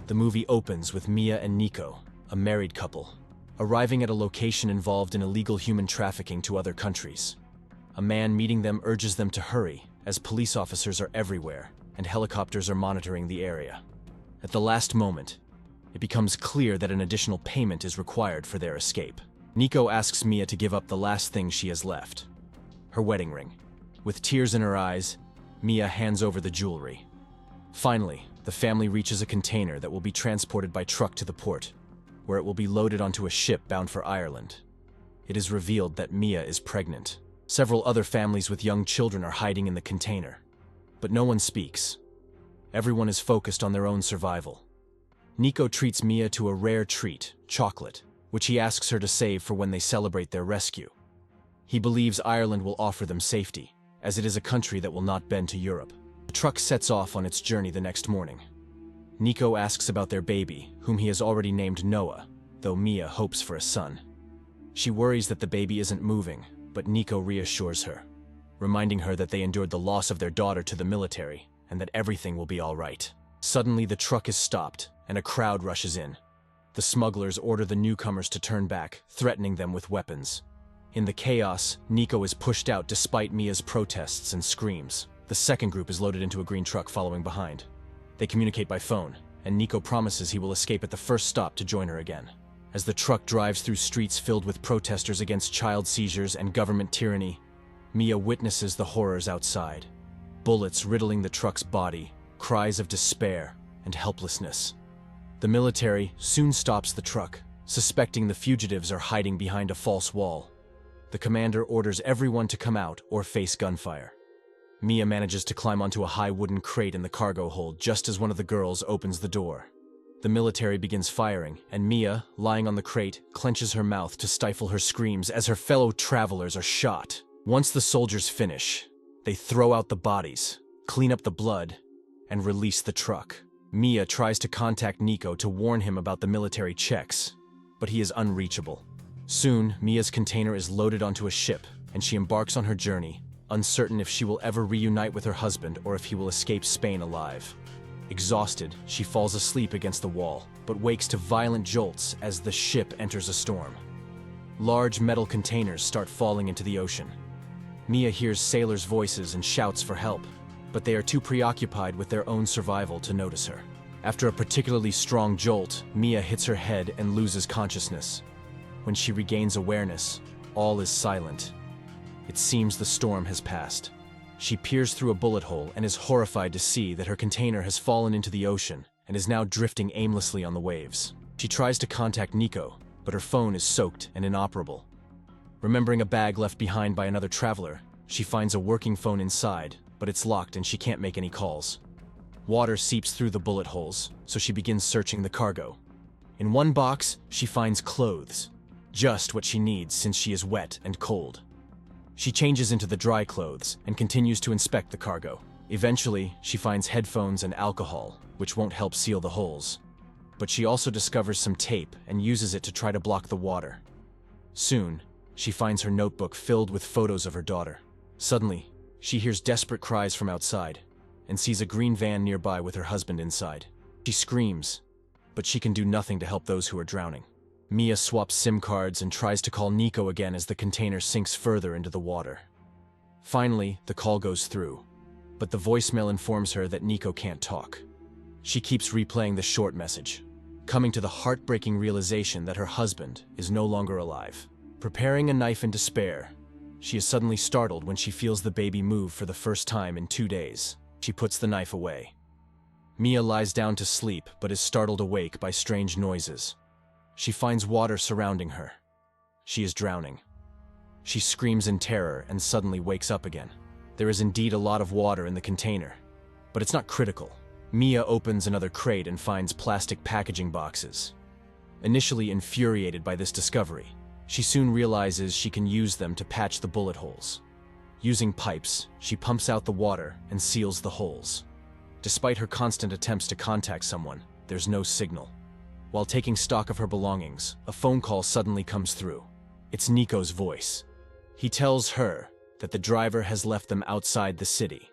The movie opens with Mia and Nico, a married couple, arriving at a location involved in illegal human trafficking to other countries. A man meeting them urges them to hurry, as police officers are everywhere and helicopters are monitoring the area. At the last moment, it becomes clear that an additional payment is required for their escape. Nico asks Mia to give up the last thing she has left, her wedding ring. With tears in her eyes, Mia hands over the jewelry. Finally, the family reaches a container that will be transported by truck to the port, where it will be loaded onto a ship bound for Ireland. It is revealed that Mia is pregnant. Several other families with young children are hiding in the container, but no one speaks. Everyone is focused on their own survival. Nico treats Mia to a rare treat, chocolate, which he asks her to save for when they celebrate their rescue. He believes Ireland will offer them safety, as it is a country that will not bend to Europe. The truck sets off on its journey the next morning. Nico asks about their baby, whom he has already named Noah, though Mia hopes for a son. She worries that the baby isn't moving, but Nico reassures her, reminding her that they endured the loss of their daughter to the military and that everything will be all right. Suddenly, the truck is stopped and a crowd rushes in. The smugglers order the newcomers to turn back, threatening them with weapons. In the chaos, Nico is pushed out despite Mia's protests and screams. The second group is loaded into a green truck following behind. They communicate by phone, and Nico promises he will escape at the first stop to join her again. As the truck drives through streets filled with protesters against child seizures and government tyranny, Mia witnesses the horrors outside. Bullets riddling the truck's body, cries of despair and helplessness. The military soon stops the truck, suspecting the fugitives are hiding behind a false wall. The commander orders everyone to come out or face gunfire. Mia manages to climb onto a high wooden crate in the cargo hold just as one of the girls opens the door. The military begins firing, and Mia, lying on the crate, clenches her mouth to stifle her screams as her fellow travelers are shot. Once the soldiers finish, they throw out the bodies, clean up the blood, and release the truck. Mia tries to contact Nico to warn him about the military checks, but he is unreachable. Soon, Mia's container is loaded onto a ship, and she embarks on her journey, uncertain if she will ever reunite with her husband or if he will escape Spain alive. Exhausted, she falls asleep against the wall, but wakes to violent jolts as the ship enters a storm. Large metal containers start falling into the ocean. Mia hears sailors' voices and shouts for help, but they are too preoccupied with their own survival to notice her. After a particularly strong jolt, Mia hits her head and loses consciousness. When she regains awareness, all is silent. It seems the storm has passed. She peers through a bullet hole and is horrified to see that her container has fallen into the ocean and is now drifting aimlessly on the waves. She tries to contact Nico, but her phone is soaked and inoperable. Remembering a bag left behind by another traveler, she finds a working phone inside, but it's locked and she can't make any calls. Water seeps through the bullet holes, so she begins searching the cargo. In one box, she finds clothes, just what she needs since she is wet and cold. She changes into the dry clothes and continues to inspect the cargo. Eventually, she finds headphones and alcohol, which won't help seal the holes. But she also discovers some tape and uses it to try to block the water. Soon, she finds her notebook filled with photos of her daughter. Suddenly, she hears desperate cries from outside and sees a green van nearby with her husband inside. She screams, but she can do nothing to help those who are drowning. Mia swaps SIM cards and tries to call Nico again as the container sinks further into the water. Finally, the call goes through, but the voicemail informs her that Nico can't talk. She keeps replaying the short message, coming to the heartbreaking realization that her husband is no longer alive. Preparing a knife in despair, she is suddenly startled when she feels the baby move for the first time in 2 days. She puts the knife away. Mia lies down to sleep but is startled awake by strange noises. She finds water surrounding her. She is drowning. She screams in terror and suddenly wakes up again. There is indeed a lot of water in the container, but it's not critical. Mia opens another crate and finds plastic packaging boxes. Initially infuriated by this discovery, she soon realizes she can use them to patch the bullet holes. Using pipes, she pumps out the water and seals the holes. Despite her constant attempts to contact someone, there's no signal. While taking stock of her belongings, a phone call suddenly comes through. It's Nico's voice. He tells her that the driver has left them outside the city,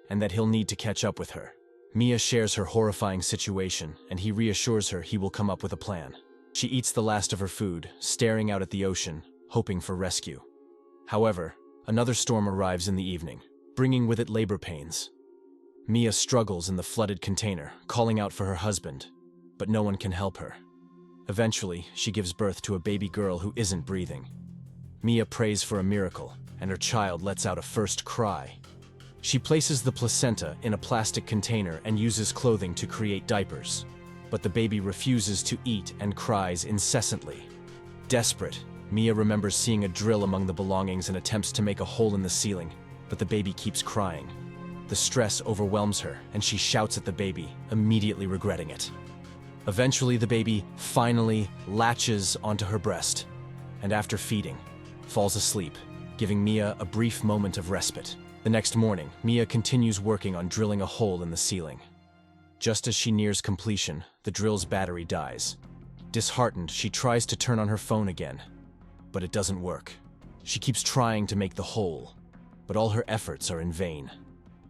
and that he'll need to catch up with her. Mia shares her horrifying situation, and he reassures her he will come up with a plan. She eats the last of her food, staring out at the ocean, hoping for rescue. However, another storm arrives in the evening, bringing with it labor pains. Mia struggles in the flooded container, calling out for her husband, but no one can help her. Eventually, she gives birth to a baby girl who isn't breathing. Mia prays for a miracle, and her child lets out a first cry. She places the placenta in a plastic container and uses clothing to create diapers, but the baby refuses to eat and cries incessantly. Desperate, Mia remembers seeing a drill among the belongings and attempts to make a hole in the ceiling, but the baby keeps crying. The stress overwhelms her, and she shouts at the baby, immediately regretting it. Eventually, the baby finally latches onto her breast, and after feeding, falls asleep, giving Mia a brief moment of respite. The next morning, Mia continues working on drilling a hole in the ceiling. Just as she nears completion, the drill's battery dies. Disheartened, she tries to turn on her phone again, but it doesn't work. She keeps trying to make the hole, but all her efforts are in vain.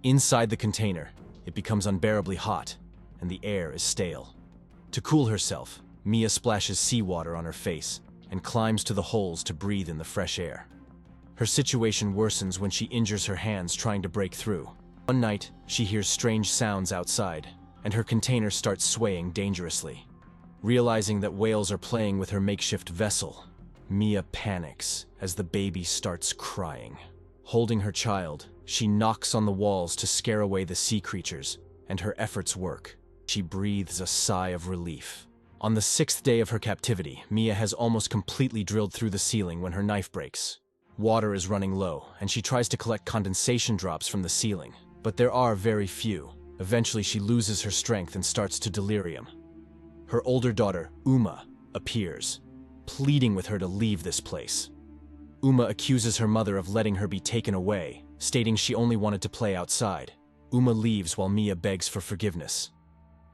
Inside the container, it becomes unbearably hot, and the air is stale. To cool herself, Mia splashes seawater on her face and climbs to the holes to breathe in the fresh air. Her situation worsens when she injures her hands trying to break through. One night, she hears strange sounds outside, and her container starts swaying dangerously. Realizing that whales are playing with her makeshift vessel, Mia panics as the baby starts crying. Holding her child, she knocks on the walls to scare away the sea creatures, and her efforts work. She breathes a sigh of relief. On the 6th day of her captivity, Mia has almost completely drilled through the ceiling when her knife breaks. Water is running low, and she tries to collect condensation drops from the ceiling, but there are very few. Eventually, she loses her strength and starts to delirium. Her older daughter, Uma, appears, pleading with her to leave this place. Uma accuses her mother of letting her be taken away, stating she only wanted to play outside. Uma leaves while Mia begs for forgiveness.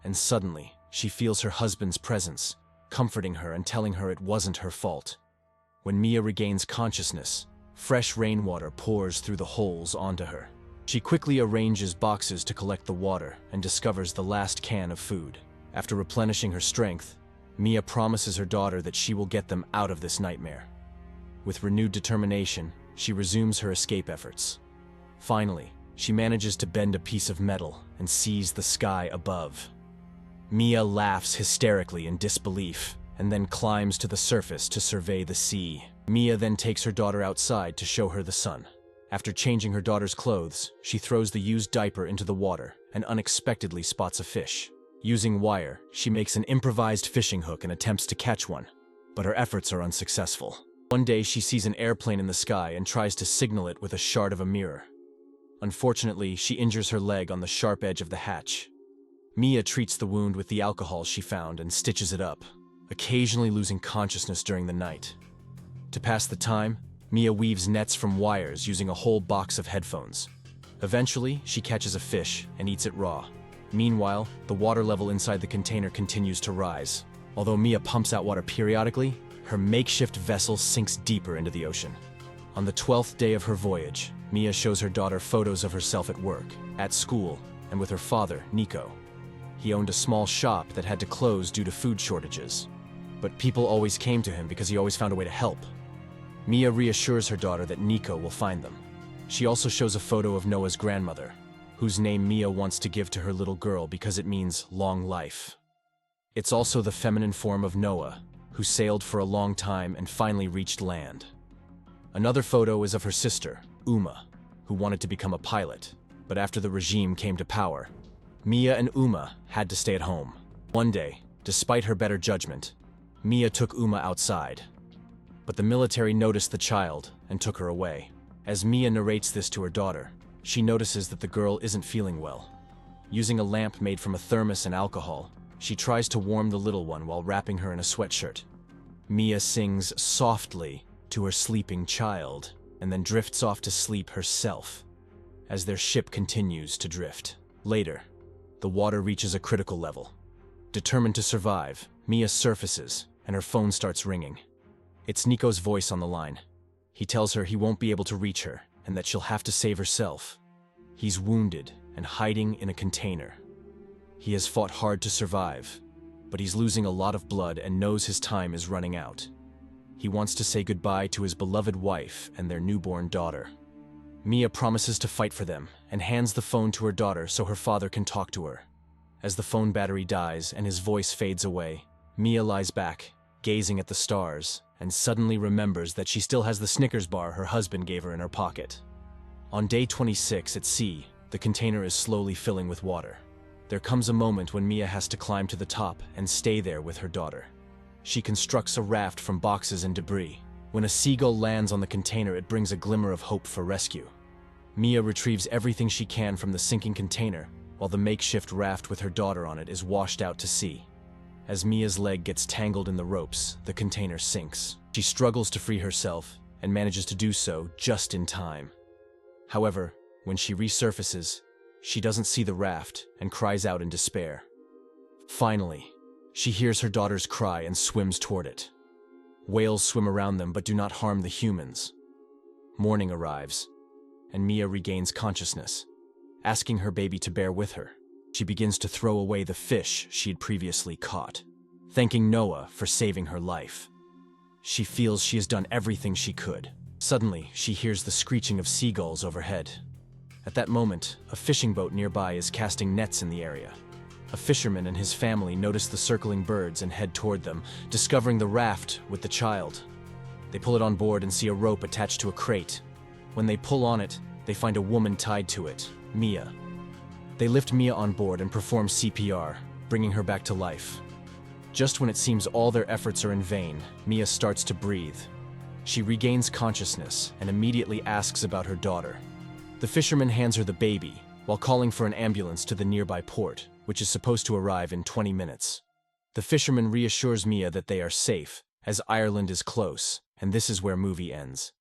And suddenly, she feels her husband's presence, comforting her and telling her it wasn't her fault. When Mia regains consciousness, fresh rainwater pours through the holes onto her. She quickly arranges boxes to collect the water and discovers the last can of food. After replenishing her strength, Mia promises her daughter that she will get them out of this nightmare. With renewed determination, she resumes her escape efforts. Finally, she manages to bend a piece of metal and sees the sky above. Mia laughs hysterically in disbelief, and then climbs to the surface to survey the sea. Mia then takes her daughter outside to show her the sun. After changing her daughter's clothes, she throws the used diaper into the water and unexpectedly spots a fish. Using wire, she makes an improvised fishing hook and attempts to catch one, but her efforts are unsuccessful. One day, she sees an airplane in the sky and tries to signal it with a shard of a mirror. Unfortunately, she injures her leg on the sharp edge of the hatch. Mia treats the wound with the alcohol she found and stitches it up, occasionally losing consciousness during the night. To pass the time, Mia weaves nets from wires using a whole box of headphones. Eventually, she catches a fish and eats it raw. Meanwhile, the water level inside the container continues to rise. Although Mia pumps out water periodically, her makeshift vessel sinks deeper into the ocean. On the 12th day of her voyage, Mia shows her daughter photos of herself at work, at school, and with her father, Nico. He owned a small shop that had to close due to food shortages, but people always came to him because he always found a way to help. Mia reassures her daughter that Nico will find them. She also shows a photo of Noah's grandmother, whose name Mia wants to give to her little girl because it means long life. It's also the feminine form of Noah, who sailed for a long time and finally reached land. Another photo is of her sister, Uma, who wanted to become a pilot, but after the regime came to power, Mia and Uma had to stay at home. One day, despite her better judgment, Mia took Uma outside, but the military noticed the child and took her away. As Mia narrates this to her daughter, she notices that the girl isn't feeling well. Using a lamp made from a thermos and alcohol, she tries to warm the little one while wrapping her in a sweatshirt. Mia sings softly to her sleeping child and then drifts off to sleep herself as their ship continues to drift. Later, the water reaches a critical level. Determined to survive, Mia surfaces and her phone starts ringing. It's Nico's voice on the line. He tells her he won't be able to reach her and that she'll have to save herself. He's wounded and hiding in a container. He has fought hard to survive, but he's losing a lot of blood and knows his time is running out. He wants to say goodbye to his beloved wife and their newborn daughter. Mia promises to fight for them and hands the phone to her daughter so her father can talk to her. As the phone battery dies and his voice fades away, Mia lies back, gazing at the stars, and suddenly remembers that she still has the Snickers bar her husband gave her in her pocket. On day 26 at sea, the container is slowly filling with water. There comes a moment when Mia has to climb to the top and stay there with her daughter. She constructs a raft from boxes and debris. When a seagull lands on the container, it brings a glimmer of hope for rescue. Mia retrieves everything she can from the sinking container, while the makeshift raft with her daughter on it is washed out to sea. As Mia's leg gets tangled in the ropes, the container sinks. She struggles to free herself and manages to do so just in time. However, when she resurfaces, she doesn't see the raft and cries out in despair. Finally, she hears her daughter's cry and swims toward it. Whales swim around them but do not harm the humans. Morning arrives, and Mia regains consciousness, asking her baby to bear with her. She begins to throw away the fish she had previously caught, thanking Noah for saving her life. She feels she has done everything she could. Suddenly, she hears the screeching of seagulls overhead. At that moment, a fishing boat nearby is casting nets in the area. A fisherman and his family notice the circling birds and head toward them, discovering the raft with the child. They pull it on board and see a rope attached to a crate. When they pull on it, they find a woman tied to it, Mia. They lift Mia on board and perform CPR, bringing her back to life. Just when it seems all their efforts are in vain, Mia starts to breathe. She regains consciousness and immediately asks about her daughter. The fisherman hands her the baby, while calling for an ambulance to the nearby port, which is supposed to arrive in 20 minutes. The fisherman reassures Mia that they are safe, as Ireland is close, and this is where movie ends.